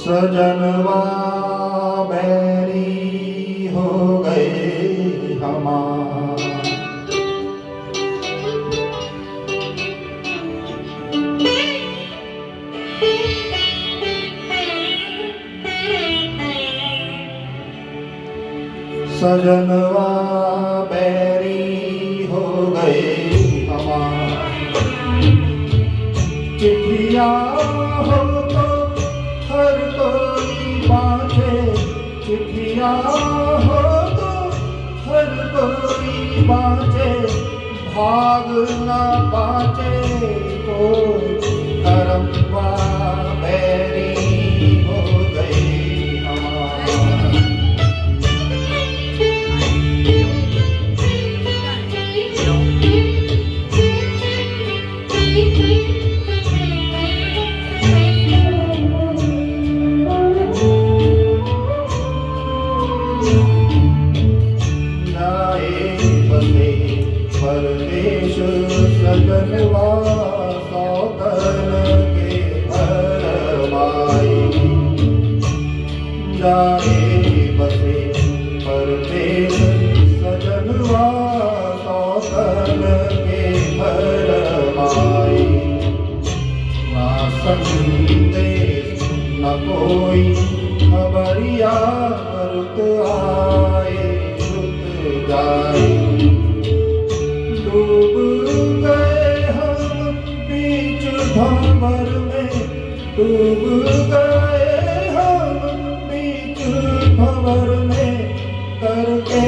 सजनवा बैरी हो गए हमार। सजनवा बैरी हो गए हमार। चिट्ठिया हो तो हर कोई बाँचे, चिट्ठिया हो तो हर कोई बाँचे, भाग न बाँचे कोई। करमवा बैरी हो गई हमार। परदेश सजनवा सौतन के भरमाई। जाए बसे परदेश सजनवा सौतन के भरमाई। ना संदेश न कोई खबरिया, रुत आए रुत जाए। डूब गए हम बीच भंवर में, डूब गए हम बीच भंवर में, करके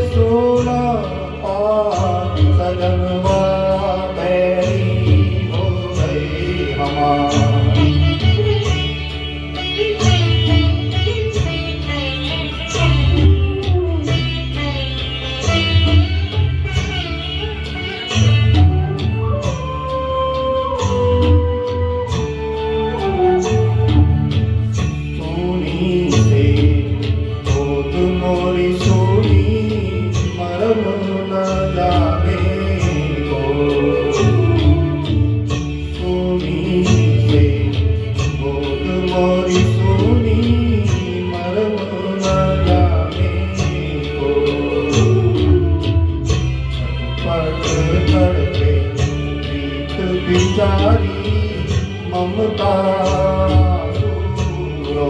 सोना पार। सजनवा बैरी हो गई हमार। बिचारी ममता रो,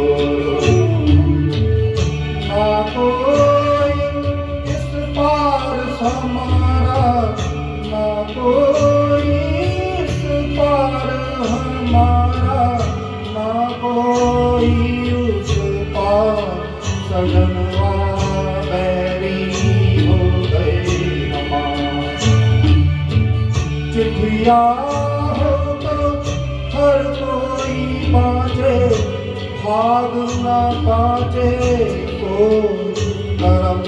ना कोई इस पार हमारा, ना कोई इस पार हमारा, ना कोई उस पार। सजनवा बैरी हो गए हमार। चिट्ठिया हो तो हर कोई बाँचे, भाग न बाँचे कोई। करम